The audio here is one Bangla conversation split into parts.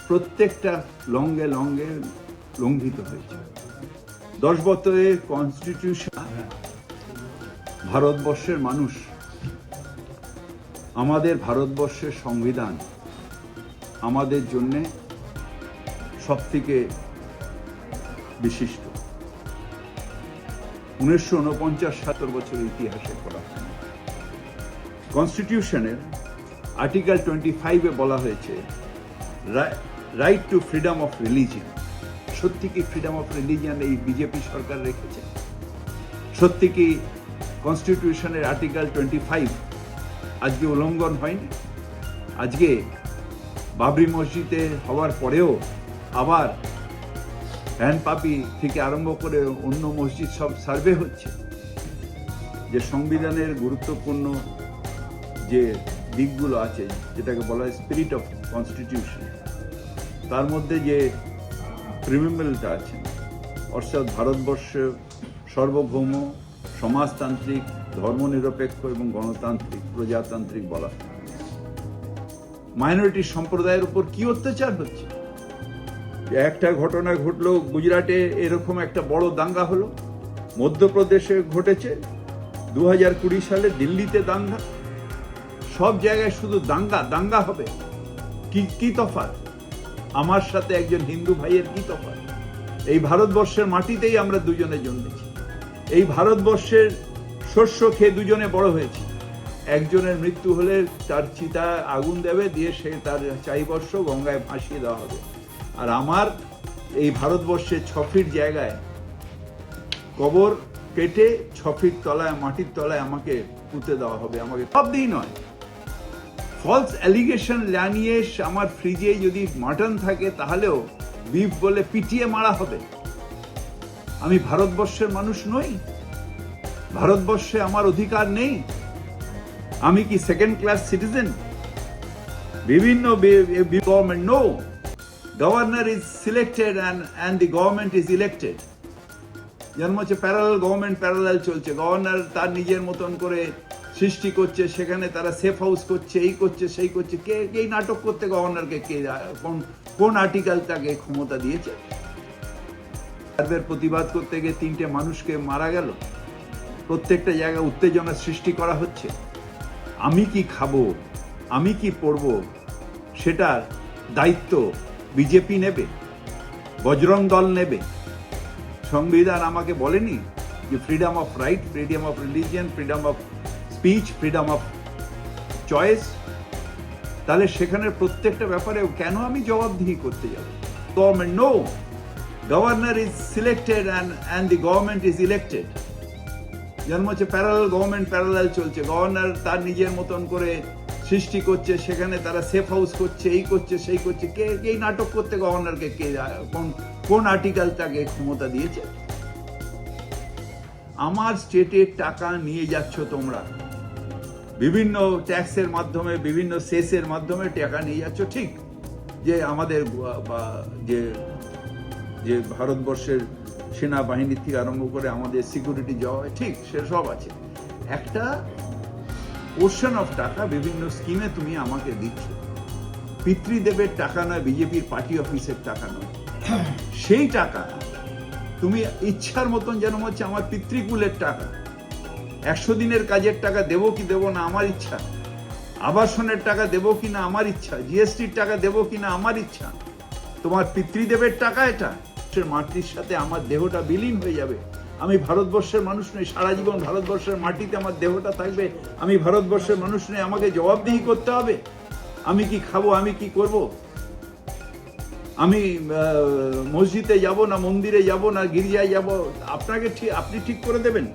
প্রত্যেকটা লঙ্ঘে লঙ্ঘিত হয়েছে। 10 বছরের কনস্টিটিউশন ভারতবর্ষের মানুষ, আমাদের ভারতবর্ষের সংবিধান আমাদের জন্য সবথেকে বিশিষ্ট। 1949 70 বছরের ইতিহাসে করা কনস্টিটিউশনের আর্টিকেল 25-এ বলা হয়েছে right two freedom of religion. সত্যি কি ফ্রিডম অফ রিলিজিয়ন এই বিজেপি সরকার রেখেছে? সত্যি কি কনস্টিটিউশনের আর্টিকেল 25 আজকে উল্লঙ্ঘন হয়নি? আজকে বাবরি মসজিদে হওয়ার পরেও আবার ভ্যানপাপি থেকে আরম্ভ করে অন্য মসজিদ সব সার্ভে হচ্ছে। যে সংবিধানের গুরুত্বপূর্ণ যে দিকগুলো আছে, যেটাকে বলা হয় স্পিরিট অফ কনস্টিটিউশন, তার মধ্যে যে প্রিমিবলটা আছে, অর্থাৎ ভারতবর্ষ সার্বভৌম, সমাজতান্ত্রিক, ধর্মনিরপেক্ষ এবং গণতান্ত্রিক, প্রজাতান্ত্রিক বলা। মাইনরিটি সম্প্রদায়ের উপর কি অত্যাচার হচ্ছে? একটা ঘটনা ঘটলো গুজরাটে, এরকম একটা বড় দাঙ্গা হলো। মধ্যপ্রদেশে ঘটেছে 2020 সালে, দিল্লিতে দাঙ্গা। সব জায়গায় শুধু দাঙ্গা হবে। কি তফাৎ? আমার সাথে একজন হিন্দু ভাইয়ের কি তফাৎ? এই ভারতবর্ষের মাটিতেই আমরা দুজনে জন্মেছি। এই ভারতবর্ষের শস্য খেয়ে দুজনে বড় হয়েছি। একজনের মৃত্যু হলে তার চিতা আগুন দেবে, দিয়ে সে তার চাইবর্ষ গঙ্গায় ভাসিয়ে দেওয়া হবে। আর আমার এই ভারতবর্ষের 6 ফিট জায়গায় কবর কেটে 6 ফিট তলায়, মাটির তলায় আমাকে পুঁতে দেওয়া হবে। আমাকে সব দিই নয়, ফলস অ্যালিগেশন জানিয়ে আমার ফ্রিজে যদি মাটন থাকে তাহলেও বিফ বলে পিটিয়ে মারা হবে। আমি ভারতবর্ষের মানুষ নই? ভারতবর্ষে আমার অধিকার নেই? আমি কি সেকেন্ড ক্লাস সিটিজেন? বিভিন্ন government, no, governor is selected and the government is elected. যেমন হচ্ছে প্যারালাল গভর্নমেন্ট, প্যারালাল চলছে। গভর্নর তার নিজের মতন করে সৃষ্টি করছে, সেখানে তারা সেফ হাউস করছে, এই করছে সেই করছে। কে এই নাটক করতে গভর্নরকে কে, কোন আর্টিকেল তাকে ক্ষমতা দিয়েছে? সার্ভের প্রতিবাদ করতে গিয়ে 3টে মানুষকে মারা গেল। প্রত্যেকটা জায়গায় উত্তেজনা সৃষ্টি করা হচ্ছে। আমি কি খাবো, আমি কি পড়বো, সেটার দায়িত্ব বিজেপি নেবে, বজরং দল নেবে। সংবিধান আমাকে বলেনি যে freedom of right, freedom of religion, freedom of speech, freedom of choice? তাহলে সেখানের প্রত্যেকটা ব্যাপারে কেন আমি জবাবদিহি করতে যাব? Government, no, governor is selected and the government is elected. যেমন হচ্ছে প্যারালাল গভর্নমেন্ট, প্যারালাল চলছে। গভর্নর তার নিজের মতন করে সৃষ্টি করছে, সেখানে তারা সেফ হাউস করছে, এই করছে সেই করছে। কে এই নাটক করতে গভর্নরকে কে, কোন আর্টিকেল তাকে ক্ষমতা দিয়েছে? আমার স্টেটের টাকা নিয়ে যাচ্ছ তোমরা, বিভিন্ন ট্যাক্সের মাধ্যমে, বিভিন্ন সেসের মাধ্যমে টাকা নিয়ে যাচ্ছ। ঠিক যে আমাদের যে ভারতবর্ষের সেনাবাহিনী থেকে আরম্ভ করে আমাদের সিকিউরিটি যাওয়া হয়, ঠিক সেসব আছে। একটা পোর্শন অফ টাকা বিভিন্ন স্কিমে তুমি আমাকে দিচ্ছ। পিতৃদেবের টাকা নয়, বিজেপির পার্টি অফিসের টাকা নয়। সেই টাকা তুমি ইচ্ছার মতন, যেন হচ্ছে আমার পিতৃকুলের টাকা। 100 দিনের কাজের টাকা দেবো কি দেবো না আমার ইচ্ছা, আবাসনের টাকা দেবো কি না আমার ইচ্ছা, জিএসটির টাকা দেবো কি না আমার ইচ্ছা। তোমার পিতৃদেবের টাকা এটা। মাটির সাথে আমার দেহটা বিলীন হয়ে যাবে। আমি ভারতবর্ষের মানুষ নই, সারা জীবন ভারতবর্ষের মাটিতে আমার দেহটা থাকবে। আমি ভারতবর্ষের মানুষ নই, আমাকে জবাবদিহি করতে হবে। আমি কি খাবো, আমি কি করব, আমি মসজিদে যাব না মন্দিরে যাব না গির্জায় যাব, আপনি ঠিক করে দেবেন?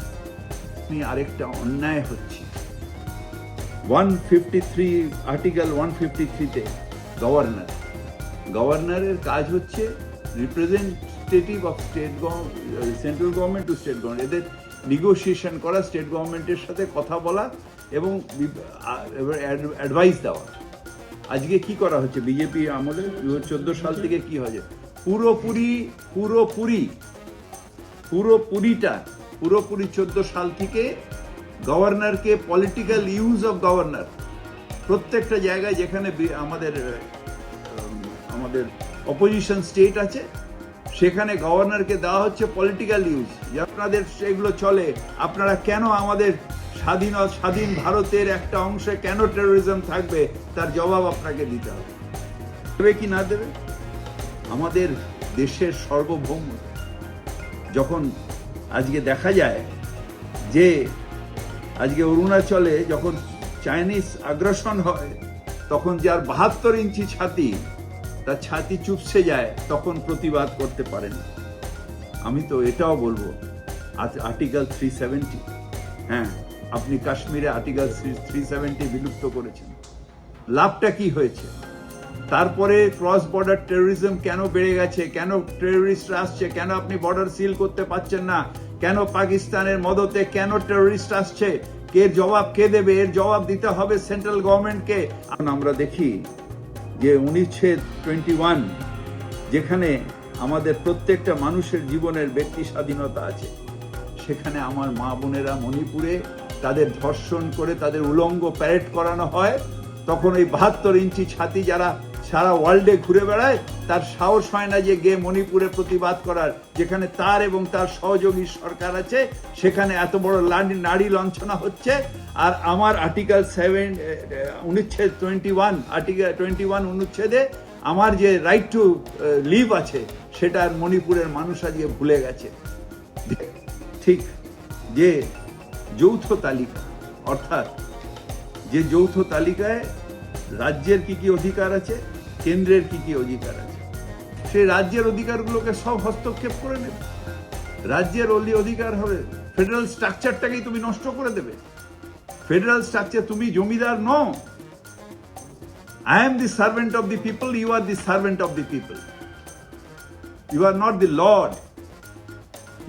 আপনি আরেকটা অন্যায় হচ্ছে। 153 আর্টিকেল 153-তে গভর্নরের কাজ হচ্ছে representative of central government to state government. এদের নেগোসিয়েশন করা, স্টেট গভর্নমেন্টের সাথে কথা বলা এবং অ্যাডভাইস দেওয়া। আজকে কি করা হচ্ছে বিজেপি আমলে? 2014 সাল থেকে কি হয়েছে? পুরোপুরি 14 সাল থেকে গভর্নরকে পলিটিক্যাল ইউজ অফ গভর্নর প্রত্যেকটা জায়গায়, যেখানে আমাদের আমাদের অপোজিশন স্টেট আছে, সেখানে গভর্নরকে দেওয়া হচ্ছে পলিটিক্যাল ইউজ, যে আপনাদের সেগুলো চলে, আপনারা কেন আমাদের স্বাধীন ভারতের একটা অংশে কেন টেরোরিজম থাকবে, তার জবাব আপনাকে দিতে হবে। দেবে কি না দেবে? আমাদের দেশের সার্বভৌম যখন আজকে দেখা যায় যে আজকে অরুণাচলে যখন চাইনিজ আগ্রাসন হয়, তখন যার 72 ইঞ্চি ছাতি, তার ছাতি চুপসে যায়, তখন প্রতিবাদ করতে পারে না। আমি তো এটাও বলবো, আর্টিকেল 370, হ্যাঁ, আপনি কাশ্মীরে আর্টিকেল 370 বিলুপ্ত করেছেন, লাভটা কি হয়েছে? তারপরে ক্রস বর্ডার টেরোরিজম কেন বেড়ে গেছে, কেন টেরোরিস্টরা আসছে, কেন আপনি বর্ডার সিল করতে পারছেন না, কেন পাকিস্তানের মদতে কেন টেরোরিস্ট আসছে, এর জবাব কে দেবে? এর জবাব দিতে হবে সেন্ট্রাল গভর্নমেন্টকে। আমরা দেখি যে অনুচ্ছেদ 21, যেখানে আমাদের প্রত্যেকটা মানুষের জীবনের ব্যক্তি স্বাধীনতা আছে, সেখানে আমার মা বোনেরা মণিপুরে তাদের ধর্ষণ করে তাদের উলঙ্গ প্যারেড করানো হয়, তখন ওই 72 ইঞ্চি ছাতি যারা সারা ওয়ার্ল্ডে ঘুরে বেড়ায়, তার সাহস হয় না যে গিয়ে মণিপুরে প্রতিবাদ করার, যেখানে তার এবং তার সহযোগী সরকার আছে, সেখানে এত বড় নারী লাঞ্ছনা হচ্ছে। আর আমার আর্টিকেল 7 অনুচ্ছেদ 21 অনুচ্ছেদে আমার যে রাইট টু লিভ আছে, সেটা মণিপুরের মানুষ আজকে ভুলে গেছে। ঠিক যে যৌথ তালিকা, অর্থাৎ যে যৌথ তালিকায় রাজ্যের কি কি অধিকার আছে, কেন্দ্রের কি কি অধিকার আছে, সেই রাজ্যের অধিকারগুলোকে সব হস্তক্ষেপ করে নেবে। রাজ্যের অধিকার হবে, ফেডারেল স্ট্রাকচারটাকেই তুমি নষ্ট করে দেবে। ফেডারেল স্ট্রাকচার, তুমি জমিদার নও। I am the servant of the people, you are the servant of the people. You are not the Lord.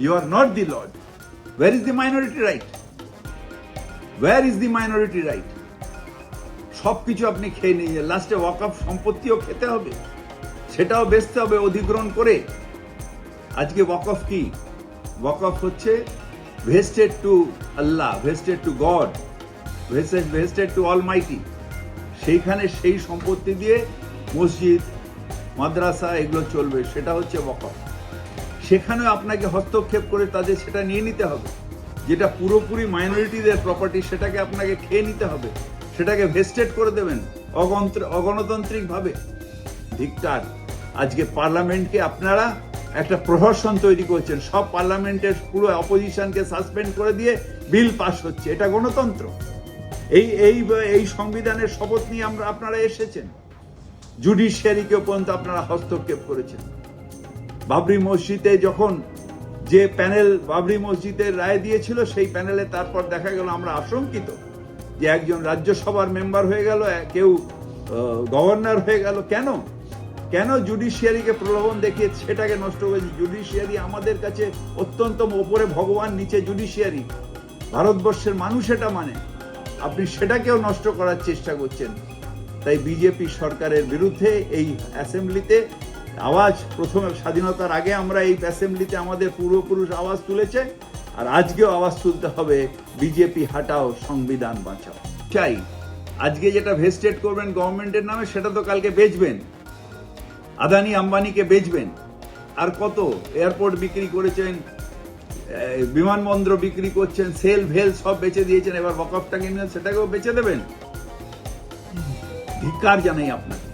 You are not the Lord. Where is the minority right? Where is the minority right? সবকিছু আপনি খেয়ে নিয়ে লাস্টে ওয়াকফ সম্পত্তিও খেতে হবে, সেটাও বেচতে হবে অধিগ্রহণ করে। আজকে ওয়াকফ কি? ওয়াকফ হচ্ছে ভেস্টেড টু আল্লাহ, vested to God, vested to almighty. সেইখানে সেই সম্পত্তি দিয়ে মসজিদ, মাদ্রাসা এগুলো চলবে, সেটা হচ্ছে ওয়াকফ। সেখানে আপনাকে হস্তক্ষেপ করে তাদের সেটা নিয়ে নিতে হবে। যেটা পুরোপুরি মাইনরিটিদের প্রপার্টি, সেটাকে আপনাকে খেয়ে নিতে হবে, সেটাকে ভেস্টেড করে দেবেন অগণতান্ত্রিক ভাবে। ধিক্কার! আজকে পার্লামেন্টকে আপনারা একটা প্রহসন তৈরি করছেন, সব পার্লামেন্টের পুরো অপোজিশনকে সাসপেন্ড করে দিয়ে বিল পাস হচ্ছে। এটা গণতন্ত্র? এই সংবিধানের শপথ নিয়ে আপনারা এসেছেন, জুডিশিয়ারিকে পর্যন্ত আপনারা হস্তক্ষেপ করেছেন। বাবরি মসজিদে যখন যে প্যানেল বাবরি মসজিদের রায় দিয়েছিল, সেই প্যানেলে তারপর দেখা গেল, আমরা আশঙ্কিত যে একজন রাজ্যসভার মেম্বার হয়ে গেল, কেউ গভর্নর হয়ে গেল। কেন জুডিশিয়ারিকে প্রলোভন দেখিয়ে সেটাকে নষ্ট করেছে? জুডিশিয়ারি আমাদের কাছে অত্যন্ত ওপরে ভগবান, নিচে জুডিশিয়ারি। ভারতবর্ষের মানুষ এটা মানে, আপনি সেটাকেও নষ্ট করার চেষ্টা করছেন। তাই বিজেপি সরকারের বিরুদ্ধে এই অ্যাসেম্বলিতে আওয়াজ, প্রথমে স্বাধীনতার আগে আমরা এই অ্যাসেম্বলিতে আমাদের পূর্বপুরুষ আওয়াজ তুলেছে, আর আজকেও আওয়াজ তুলতে হবে, বিজেপি হাটাও, সংবিধান বাঁচাও। চাই আজকে যেটা ভেস্টেড করবেন গভর্নমেন্টের নামে, সেটা তো কালকে বেচবেন, আদানি আম্বানিকে বেচবেন। আর কত এয়ারপোর্ট বিক্রি করেছেন, বিমানবন্দর বিক্রি করছেন, সেল ভেল সব বেচে দিয়েছেন, এবার ওয়াকফটাকে নিয়ে সেটাকেও বেচে দেবেন। ধিক্কার জানাই আপনাকে।